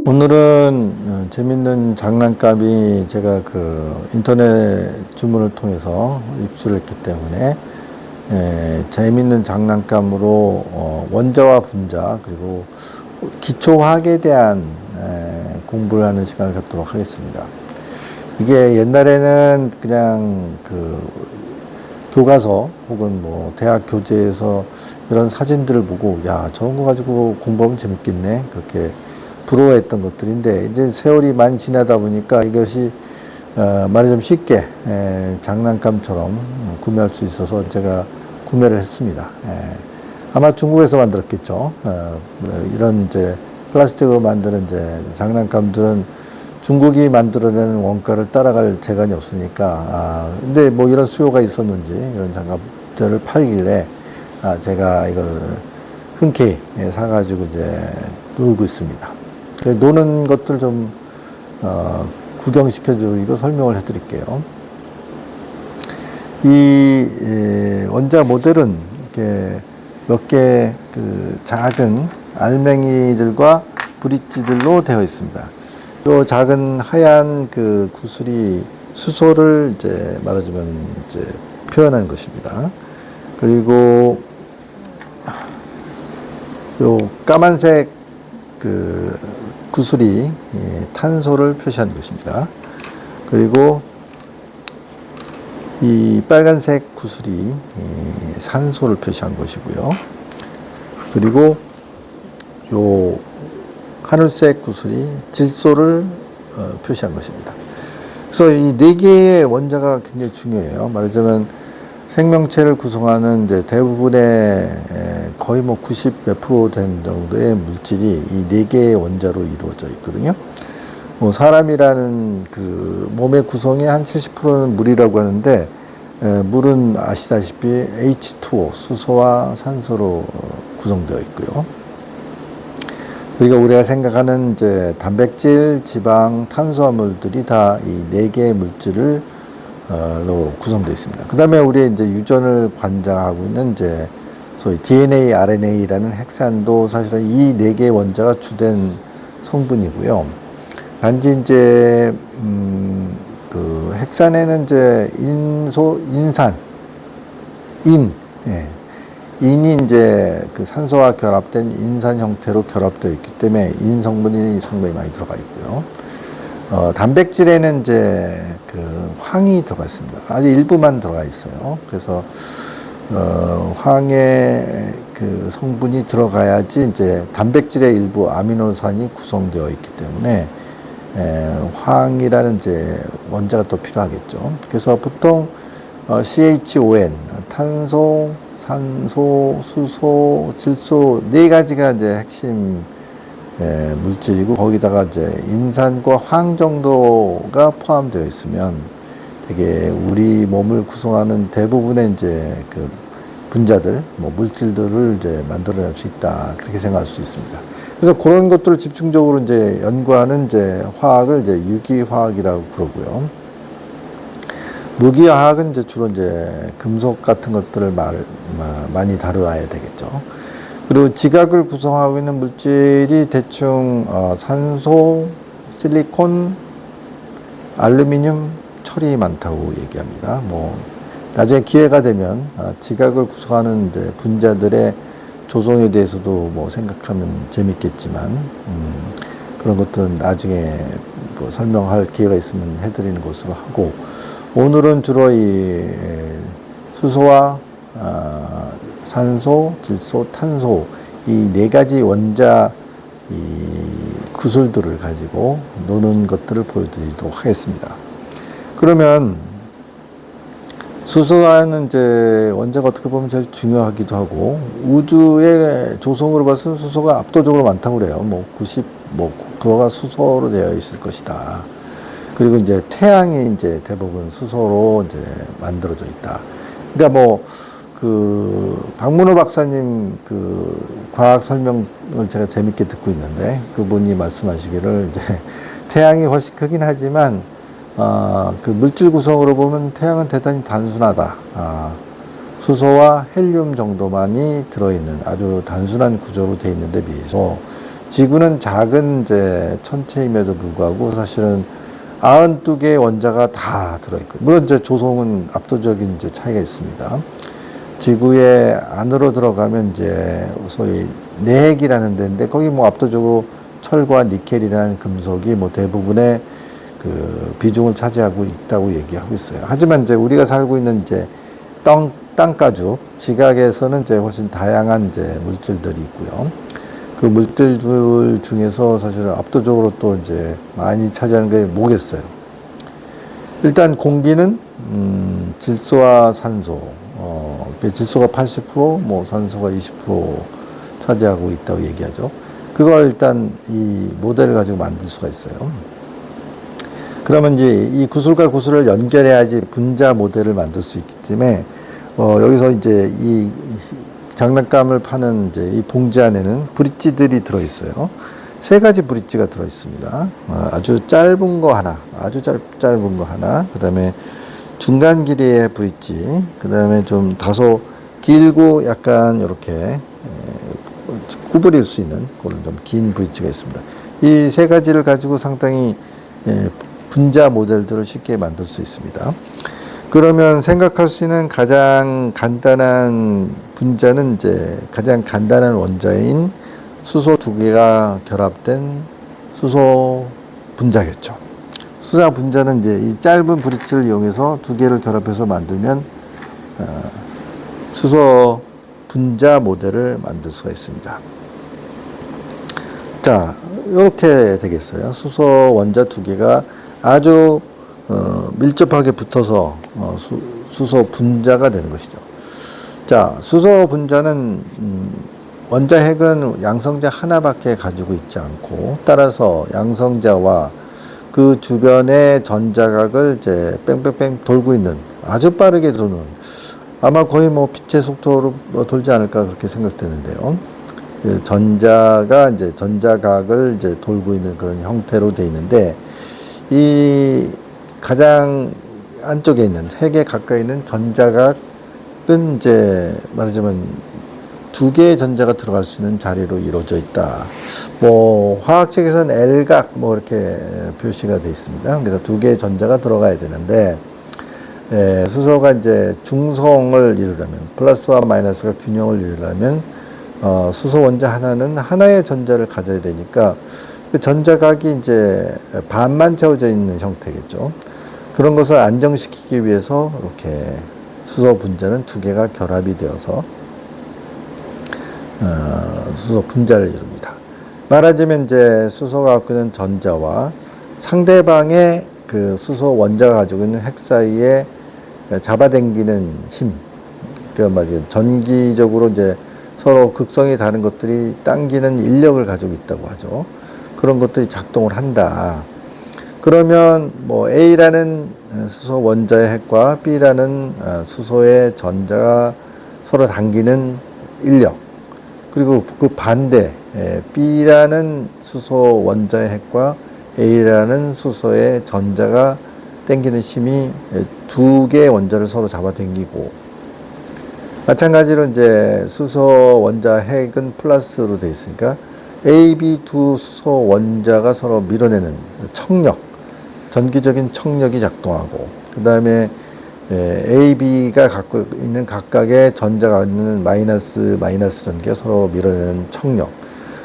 오늘은 재밌는 장난감이 제가 그 인터넷 주문을 통해서 입수를 했기 때문에 재밌는 장난감으로 원자와 분자 그리고 기초화학에 대한 공부를 하는 시간을 갖도록 하겠습니다. 이게 옛날에는 그냥 그 교과서 혹은 뭐 대학 교재에서 이런 사진들을 보고 야 저런 거 가지고 공부하면 재밌겠네 그렇게 부러워했던 것들인데 이제 세월이 많이 지나다 보니까 이것이 말이 좀 쉽게 장난감처럼 구매할 수 있어서 제가 구매를 했습니다. 아마 중국에서 만들었겠죠. 이런 이제 플라스틱으로 만드는 이제 장난감들은 중국이 만들어내는 원가를 따라갈 재간이 없으니까 근데 뭐 이런 수요가 있었는지 이런 장갑들을 팔길래 제가 이걸 흔쾌히 사가지고 이제 놀고 있습니다. 노는 것들 좀 구경시켜드리고 설명을 해드릴게요. 이 원자 모델은 이렇게 몇 개 그 작은 알맹이들과 브릿지들로 되어 있습니다. 이 작은 하얀 그 구슬이 수소를 이제 말하자면 이제 표현한 것입니다. 그리고 요 까만색 그 구슬이 탄소를 표시하는 것입니다. 그리고 이 빨간색 구슬이 산소를 표시한 것이고요. 그리고 요 하늘색 구슬이 질소를 표시한 것입니다. 그래서 이 네 개의 원자가 굉장히 중요해요. 말하자면 생명체를 구성하는 이제 대부분의 거의 뭐 90 몇 프로 된 정도의 물질이 이 네 개의 원자로 이루어져 있거든요. 뭐 사람이라는 그 몸의 구성의 한 70%는 물이라고 하는데 물은 아시다시피 H2O 수소와 산소로 구성되어 있고요. 그러니까 우리가 생각하는 이제 단백질, 지방, 탄수화물들이 다 이 네 개의 물질을 로 구성되어 있습니다. 그 다음에 우리의 이제 유전을 관장하고 있는 이제 소위 DNA, RNA라는 핵산도 사실은 이 네 개의 원자가 주된 성분이고요. 단지 이제 그 핵산에는 이제 인산, 인이 이제 그 산소와 결합된 인산 형태로 결합되어 있기 때문에 인 성분이 상당히 많이 들어가 있고요. 단백질에는 이제 그 황이 들어가 있습니다. 아주 일부만 들어가 있어요. 그래서 황의 그 성분이 들어가야지 이제 단백질의 일부 아미노산이 구성되어 있기 때문에 황이라는 이제 원자가 또 필요하겠죠. 그래서 보통 CHON 탄소, 산소, 수소, 질소 네 가지가 이제 핵심 물질이고 거기다가 이제 인산과 황 정도가 포함되어 있으면 되게 우리 몸을 구성하는 대부분의 이제 그 분자들, 뭐 물질들을 이제 만들어낼 수 있다 그렇게 생각할 수 있습니다. 그래서 그런 것들을 집중적으로 이제 연구하는 이제 화학을 이제 유기화학이라고 그러고요. 무기화학은 이제 주로 이제 금속 같은 것들을 많이 다루어야 되겠죠. 그리고 지각을 구성하고 있는 물질이 대충 산소, 실리콘, 알루미늄, 철이 많다고 얘기합니다. 뭐 나중에 기회가 되면 지각을 구성하는 이제 분자들의 조성에 대해서도 뭐 생각하면 재밌겠지만 그런 것들은 나중에 뭐 설명할 기회가 있으면 해드리는 것으로 하고 오늘은 주로 이 수소와 산소, 질소, 탄소 이 네 가지 원자 이 구슬들을 가지고 노는 것들을 보여드리도록 하겠습니다. 그러면 수소와는 이제 원자가 어떻게 보면 제일 중요하기도 하고 우주의 조성으로 봐서는 수소가 압도적으로 많다고 그래요. 뭐 99%가 수소로 되어 있을 것이다. 그리고 이제 태양이 이제 대부분 수소로 이제 만들어져 있다. 그러니까 뭐 그 박문호 박사님 그 과학 설명을 제가 재밌게 듣고 있는데 그분이 말씀하시기를 이제 태양이 훨씬 크긴 하지만 그 물질 구성으로 보면 태양은 대단히 단순하다. 수소와 헬륨 정도만이 들어있는 아주 단순한 구조로 되어 있는데 비해서 지구는 작은 이제 천체임에도 불구하고 사실은 92개의 원자가 다 들어있고, 물론 이제 조성은 압도적인 이제 차이가 있습니다. 지구의 안으로 들어가면 이제 소위 내핵이라는 데인데, 거기 뭐 압도적으로 철과 니켈이라는 금속이 뭐 대부분의 그 비중을 차지하고 있다고 얘기하고 있어요. 하지만 이제 우리가 살고 있는 이제 땅가죽 지각에서는 이제 훨씬 다양한 이제 물질들이 있고요. 그 물질들 중에서 사실은 압도적으로 또 이제 많이 차지하는 게 뭐겠어요? 일단 공기는 질소와 산소, 질소가 80%, 뭐 산소가 20% 차지하고 있다고 얘기하죠. 그걸 일단 이 모델을 가지고 만들 수가 있어요. 그러면 이제 이 구슬과 구슬을 연결해야지 분자 모델을 만들 수 있기 때문에 여기서 이제 이 장난감을 파는 이제 이 봉지 안에는 브릿지들이 들어있어요. 3가지 브릿지가 들어있습니다. 아주 짧은 거 하나, 아주 짧은 거 하나, 그 다음에 중간 길이의 브릿지, 그 다음에 좀 다소 길고 약간 이렇게 구부릴 수 있는 그런 좀 긴 브릿지가 있습니다. 이 3가지를 가지고 상당히 분자 모델들을 쉽게 만들 수 있습니다. 그러면 생각할 수 있는 가장 간단한 분자는 이제 가장 간단한 원자인 수소 2개가 결합된 수소 분자겠죠. 수소 분자는 이제 이 짧은 브릿지를 이용해서 2개를 결합해서 만들면 수소 분자 모델을 만들 수가 있습니다. 자, 이렇게 되겠어요. 수소 원자 2개가 아주 밀접하게 붙어서 수소 분자가 되는 것이죠. 자, 수소 분자는 원자핵은 양성자 하나밖에 가지고 있지 않고, 따라서 양성자와 그 주변의 전자각을 이제 뺑뺑뺑 돌고 있는, 아주 빠르게 도는, 아마 거의 뭐 빛의 속도로 돌지 않을까 그렇게 생각되는데요. 전자가 이제 전자각을 이제 돌고 있는 그런 형태로 되어 있는데, 이 가장 안쪽에 있는 핵에 가까이 있는 전자각은 이제 말하자면 2개의 전자가 들어갈 수 있는 자리로 이루어져 있다. 뭐 화학책에서는 L각 뭐 이렇게 표시가 되어 있습니다. 그래서 2개의 전자가 들어가야 되는데, 수소가 이제 중성을 이루려면, 플러스와 마이너스가 균형을 이루려면 수소 원자 하나는 하나의 전자를 가져야 되니까 그 전자각이 이제 반만 채워져 있는 형태겠죠. 그런 것을 안정시키기 위해서 이렇게 수소 분자는 2개가 결합이 되어서 수소 분자를 이룹니다. 말하자면 이제 수소가 갖고 있는 전자와 상대방의 그 수소 원자가 가지고 있는 핵 사이에 잡아당기는 힘, 그 말이죠. 전기적으로 이제 서로 극성이 다른 것들이 당기는 인력을 가지고 있다고 하죠. 그런 것들이 작동을 한다. 그러면 뭐 A라는 수소 원자의 핵과 B라는 수소의 전자가 서로 당기는 인력, 그리고 그 반대 B라는 수소 원자의 핵과 A라는 수소의 전자가 당기는 힘이 2개의 원자를 서로 잡아당기고, 마찬가지로 이제 수소 원자 핵은 플러스로 되어 있으니까 A, B 두 수소 원자가 서로 밀어내는 청력, 전기적인 청력이 작동하고, 그 다음에 A, B가 갖고 있는 각각의 전자가 있는 마이너스 전기가 서로 밀어내는 청력,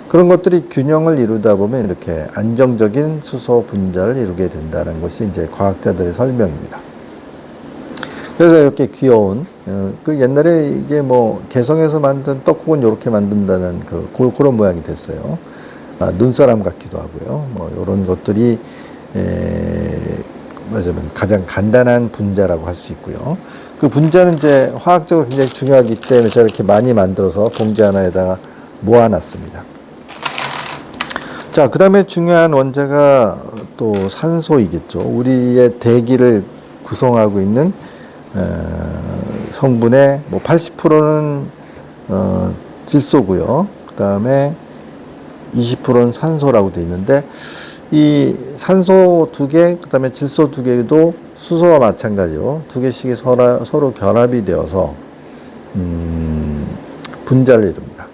그런 것들이 균형을 이루다 보면 이렇게 안정적인 수소 분자를 이루게 된다는 것이 이제 과학자들의 설명입니다. 그래서 이렇게 귀여운, 그 옛날에 이게 뭐 개성에서 만든 떡국은 이렇게 만든다는 그런 모양이 됐어요. 눈사람 같기도 하고요. 뭐 이런 것들이 말하자면 가장 간단한 분자라고 할 수 있고요. 그 분자는 이제 화학적으로 굉장히 중요하기 때문에 제가 이렇게 많이 만들어서 봉지 하나에다가 모아놨습니다. 자, 그 다음에 중요한 원자가 또 산소이겠죠. 우리의 대기를 구성하고 있는 성분의 뭐 80%는 질소고요. 그 다음에 20%는 산소라고 되어 있는데, 이 산소 2개, 그 다음에 질소 2개도 수소와 마찬가지로 2개씩이 서로 결합이 되어서 분자를 이룹니다.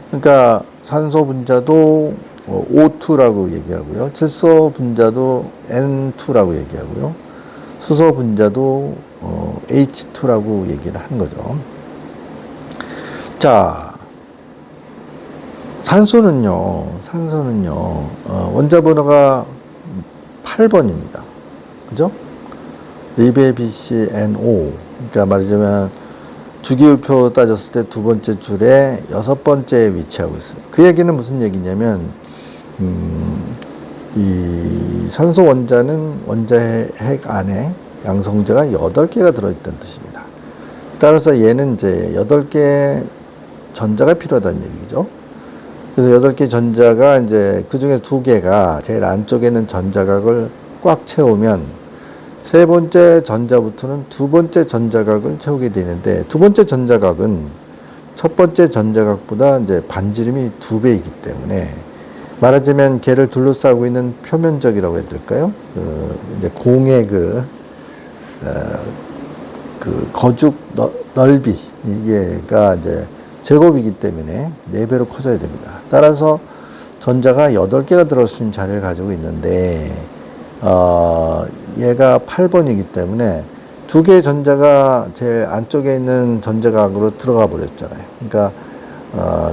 그러니까 산소 분자도 O2라고 얘기하고요. 질소 분자도 N2라고 얘기하고요. 수소 분자도 H2라고 얘기를 하는 거죠. 자, 산소는요, 원자 번호가 8번입니다. 그죠? 리베비시NO. 그러니까 말하자면 주기율표 따졌을 때 두 번째 줄에 6번째에 위치하고 있어요. 그 얘기는 무슨 얘기냐면, 이 산소 원자는 원자핵 안에 양성자가 8개가 들어있다는 뜻입니다. 따라서 얘는 이제 8개 전자가 필요하다는 얘기죠. 그래서 8개 전자가 이제 그 중에 2개가 제일 안쪽에 있는 전자각을 꽉 채우면 세 번째 전자부터는 두 번째 전자각을 채우게 되는데, 두 번째 전자각은 첫 번째 전자각보다 이제 반지름이 2배이기 때문에, 말하자면 걔를 둘러싸고 있는 표면적이라고 해야 될까요? 이제 공의 거죽 넓이, 이게가 이제 제곱이기 때문에 4배로 커져야 됩니다. 따라서 전자가 8개가 들어올 수 있는 자리를 가지고 있는데, 얘가 8번이기 때문에 2개의 전자가 제일 안쪽에 있는 전자각으로 들어가 버렸잖아요. 그러니까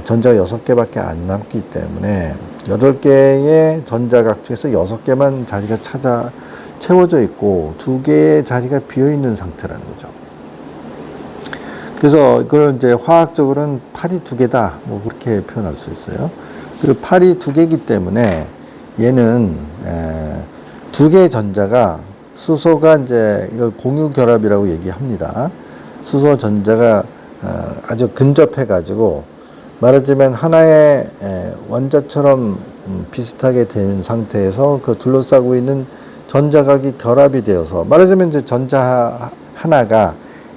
전자가 6개밖에 안 남기 때문에 8개의 전자각 중에서 6개만 자리가 채워져 있고 2개의 자리가 비어 있는 상태라는 거죠. 그래서 이걸 이제 화학적으로는 팔이 2개다, 뭐 그렇게 표현할 수 있어요. 그리고 팔이 2개이기 때문에 얘는 2개의 전자가, 수소가 이제 이걸 공유 결합이라고 얘기합니다. 수소 전자가 아주 근접해 가지고, 말하자면 하나의 원자처럼 비슷하게 된 상태에서 그 둘러싸고 있는 전자각이 결합이 되어서, 말하자면 이제 전자 하나가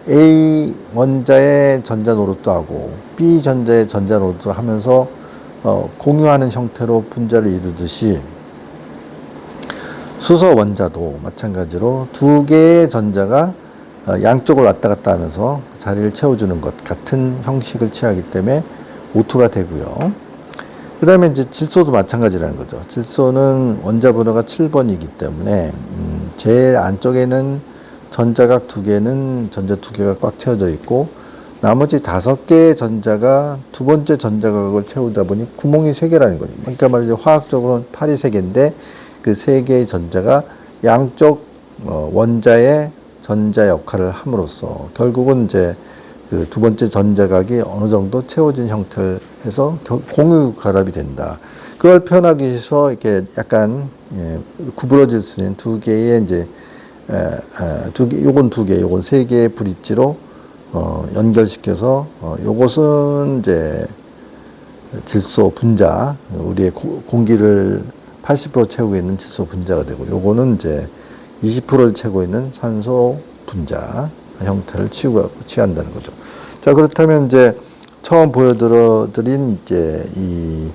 A 원자의 전자 노릇도 하고 B 전자의 전자 노릇도 하면서 공유하는 형태로 분자를 이루듯이, 수소 원자도 마찬가지로 2개의 전자가 양쪽을 왔다 갔다 하면서 자리를 채워주는 것 같은 형식을 취하기 때문에 O2가 되고요. 그 다음에 이제 질소도 마찬가지라는 거죠. 질소는 원자 번호가 7번이기 때문에 제일 안쪽에는 전자각 2개는 전자 2개가 꽉 채워져 있고, 나머지 5개의 전자가 두 번째 전자각을 채우다 보니 구멍이 3개라는 거죠. 그러니까 말이죠, 화학적으로는 팔이 3개인데 그 3개의 전자가 양쪽 원자의 전자 역할을 함으로써 결국은 이제 그 두 번째 전자각이 어느 정도 채워진 형태를 해서 공유 결합이 된다. 그걸 표현하기 위해서 이렇게 약간 구부러질 수 있는 2개의 이제 요건 2개, 요건 3개의 브릿지로 연결시켜서 요것은 이제 질소 분자, 우리의 공기를 80% 채우고 있는 질소 분자가 되고, 요거는 이제 20%를 채우고 있는 산소 분자 형태를 취한다는 거죠. 자, 그렇다면 이제 처음 보여드린 이제 이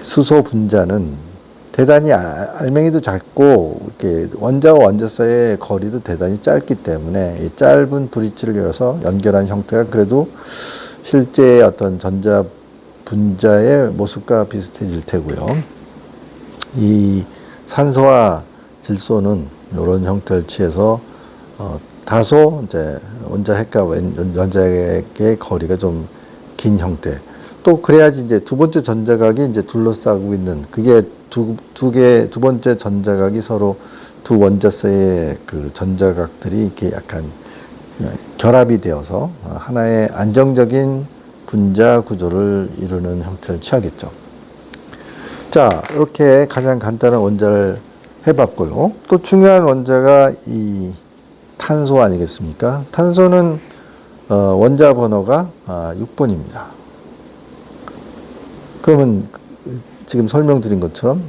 수소 분자는 대단히 알맹이도 작고, 이렇게 원자와 원자 사이의 거리도 대단히 짧기 때문에 이 짧은 브릿지를 이어서 연결한 형태가 그래도 실제 어떤 전자 분자의 모습과 비슷해질 테고요. 이 산소와 질소는 이런 형태를 취해서 다소 이제 원자핵과 원자핵의 거리가 좀 긴 형태. 또 그래야지 이제 두 번째 전자각이 이제 둘러싸고 있는, 그게 두 번째 전자각이 서로 두 원자 사이의 그 전자각들이 이렇게 약간 결합이 되어서 하나의 안정적인 분자 구조를 이루는 형태를 취하겠죠. 자, 이렇게 가장 간단한 원자를 해봤고요. 또 중요한 원자가 이 탄소 아니겠습니까? 탄소는 원자 번호가 6번입니다. 그러면 지금 설명드린 것처럼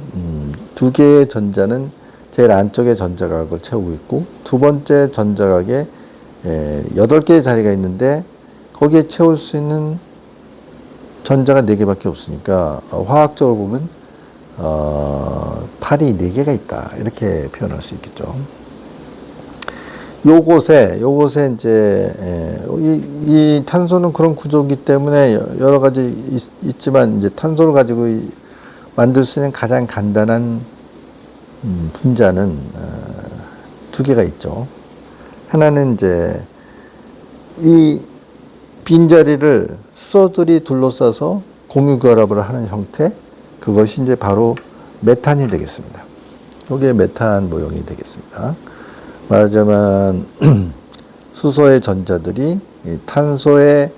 2개의 전자는 제일 안쪽에 전자각을 채우고 있고, 두 번째 전자각에 8개의 자리가 있는데 거기에 채울 수 있는 전자가 4개밖에 없으니까 화학적으로 보면 팔이 4개가 있다, 이렇게 표현할 수 있겠죠. 요곳에 이제 이 탄소는 그런 구조이기 때문에 여러 가지 있지만, 이제 탄소를 가지고 만들 수 있는 가장 간단한 분자는 두 개가 있죠. 하나는 이제 이 빈자리를 수소들이 둘러싸서 공유결합을 하는 형태, 그것이 이제 바로 메탄이 되겠습니다. 이게 메탄 모형이 되겠습니다. 말하자면 수소의 전자들이 탄소의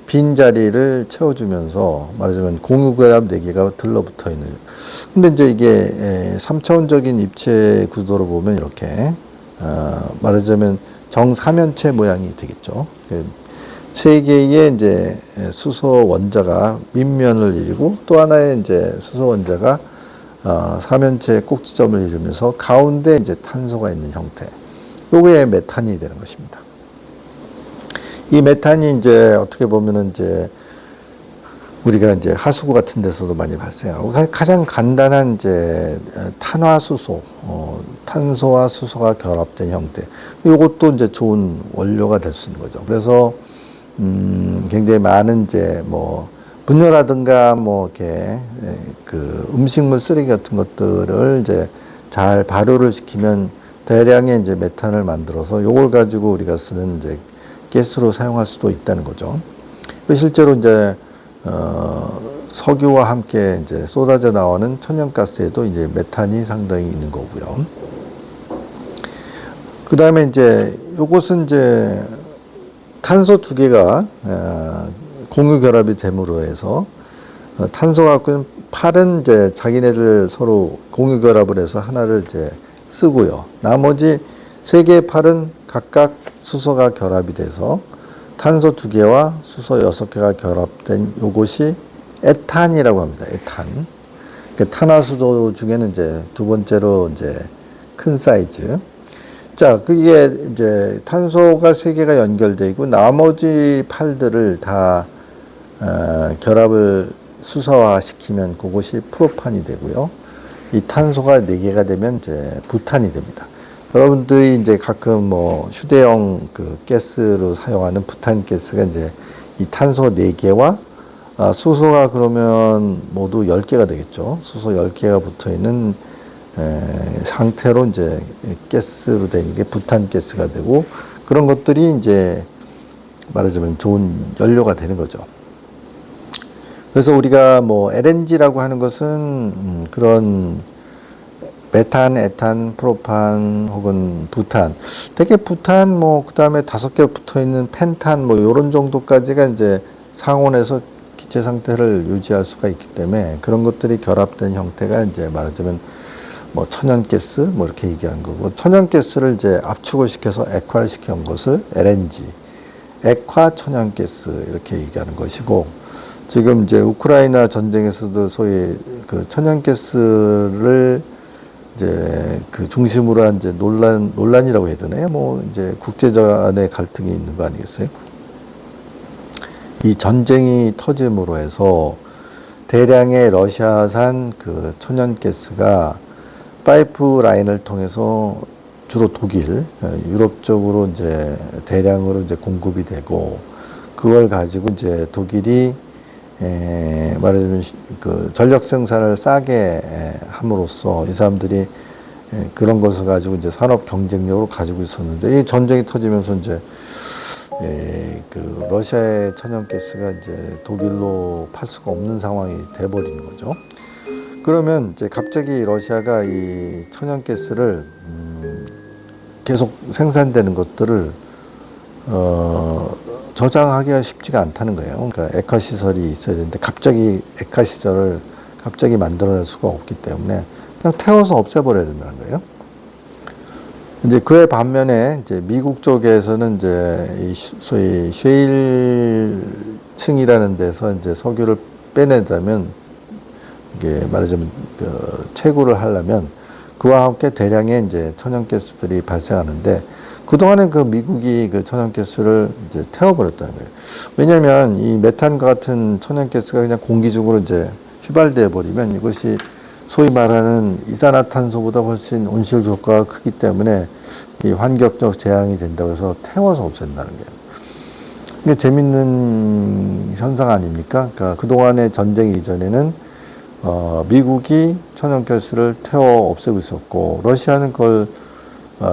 빈자리를 채워주면서 말하자면 공유결합 4개가 들러붙어 있는. 근데 이제 이게 3차원적인 입체 구도로 보면 이렇게 말하자면 정사면체 모양이 되겠죠. 3개의 이제 수소 원자가 밑면을 이루고 또 하나의 이제 수소 원자가 사면체 꼭지점을 이루면서 가운데 이제 탄소가 있는 형태. 요게 메탄이 되는 것입니다. 이 메탄이 이제 어떻게 보면은 이제 우리가 이제 하수구 같은 데서도 많이 발생하고 가장 간단한 이제 탄화수소, 탄소와 수소가 결합된 형태. 이것도 이제 좋은 원료가 될 수 있는 거죠. 그래서 굉장히 많은 이제 뭐 분뇨라든가 뭐 이렇게 그 음식물 쓰레기 같은 것들을 이제 잘 발효를 시키면 대량의 이제 메탄을 만들어서 요걸 가지고 우리가 쓰는 이제 가스로 사용할 수도 있다는 거죠. 실제로 이제 석유와 함께 이제 쏟아져 나오는 천연가스에도 이제 메탄이 상당히 있는 거고요. 그 다음에 이제 요것은 이제 탄소 2개가 공유 결합이 됨으로 해서 탄소가 갖고 있는 팔은 이제 자기네들 서로 공유 결합을 해서 하나를 이제 쓰고요. 나머지 3개의 팔은 각각 수소가 결합이 돼서 탄소 2개와 수소 6개가 결합된 요것이 에탄이라고 합니다. 에탄. 그러니까 탄화수소 중에는 이제 두 번째로 이제 큰 사이즈. 자, 그게 이제 탄소가 3개가 연결되어 있고 나머지 팔들을 다 결합을 수소화 시키면 그것이 프로판이 되고요. 이 탄소가 4개가 되면 이제 부탄이 됩니다. 여러분들이 이제 가끔 뭐 휴대용 그 가스로 사용하는 부탄 가스가 이제 이 탄소 4개와 수소가 그러면 모두 10개가 되겠죠. 수소 10개가 붙어 있는 상태로 이제 가스로 된 게 부탄 가스가 되고 그런 것들이 이제 말하자면 좋은 연료가 되는 거죠. 그래서 우리가 뭐 LNG라고 하는 것은 그런 메탄, 에탄, 프로판 혹은 부탄. 되게 부탄 뭐 그다음에 5개 붙어 있는 펜탄 뭐 요런 정도까지가 이제 상온에서 기체 상태를 유지할 수가 있기 때문에 그런 것들이 결합된 형태가 이제 말하자면 뭐 천연가스 뭐 이렇게 얘기한 거고 천연가스를 이제 압축을 시켜서 액화를 시킨 것을 LNG, 액화 천연가스 이렇게 얘기하는 것이고 지금 이제 우크라이나 전쟁에서도 소위 그 천연가스를 이제 그 중심으로 한 이제 논란이라고 해야 되나요? 뭐 이제 국제간의 갈등이 있는 거 아니겠어요? 이 전쟁이 터짐으로 해서 대량의 러시아산 그 천연가스가 파이프 라인을 통해서 주로 독일, 유럽 쪽으로 이제 대량으로 이제 공급이 되고 그걸 가지고 이제 독일이 말하자면 그 전력 생산을 싸게 함으로써 이 사람들이 그런 것을 가지고 이제 산업 경쟁력으로 가지고 있었는데 이 전쟁이 터지면서 이제 그 러시아의 천연가스가 이제 독일로 팔 수가 없는 상황이 돼버리는 거죠. 그러면 이제 갑자기 러시아가 이 천연가스를 계속 생산되는 것들을 저장하기가 쉽지가 않다는 거예요. 그러니까 액화 시설이 있어야 되는데 갑자기 액화 시설을 갑자기 만들어낼 수가 없기 때문에 그냥 태워서 없애버려야 된다는 거예요. 이제 그에 반면에 이제 미국 쪽에서는 이제 이 소위 쉐일층이라는 데서 이제 석유를 빼내자면 이게 말하자면 그 채굴을 하려면 그와 함께 대량의 이제 천연가스들이 발생하는데 그동안은 그 미국이 그 천연가스를 이제 태워버렸다는 거예요. 왜냐하면 이 메탄과 같은 천연가스가 그냥 공기 중으로 이제 휘발돼 버리면 이것이 소위 말하는 이산화탄소보다 훨씬 온실 효과가 크기 때문에 이 환경적 재앙이 된다고 해서 태워서 없앤다는 거예요. 이게 재밌는 현상 아닙니까? 그러니까 그동안의 전쟁 이전에는 미국이 천연가스를 태워 없애고 있었고, 러시아는 그걸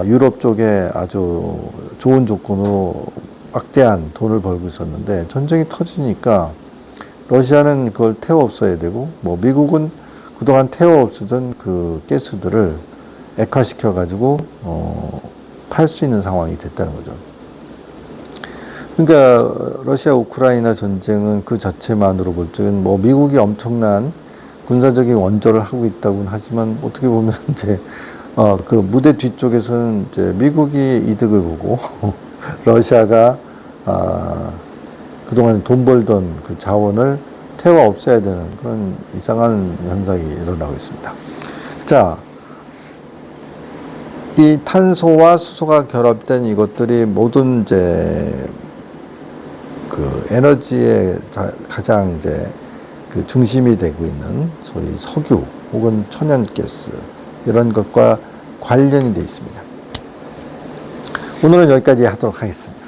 유럽 쪽에 아주 좋은 조건으로 막대한 돈을 벌고 있었는데, 전쟁이 터지니까 러시아는 그걸 태워 없애야 되고, 뭐 미국은 그동안 태워 없애던 그 가스들을 액화시켜 가지고 팔 수 있는 상황이 됐다는 거죠. 그러니까 러시아 우크라이나 전쟁은 그 자체만으로 볼 적은 뭐 미국이 엄청난 군사적인 원조를 하고 있다고는 하지만, 어떻게 보면 이제 그 무대 뒤쪽에서는 이제 미국이 이득을 보고 러시아가 그동안 돈 벌던 그 자원을 태워 없애야 되는 그런 이상한 현상이 일어나고 있습니다. 자, 이 탄소와 수소가 결합된 이것들이 모든 이제 그 에너지의 가장 이제 그 중심이 되고 있는 소위 석유 혹은 천연가스, 이런 것과 관련이 되어 있습니다. 오늘은 여기까지 하도록 하겠습니다.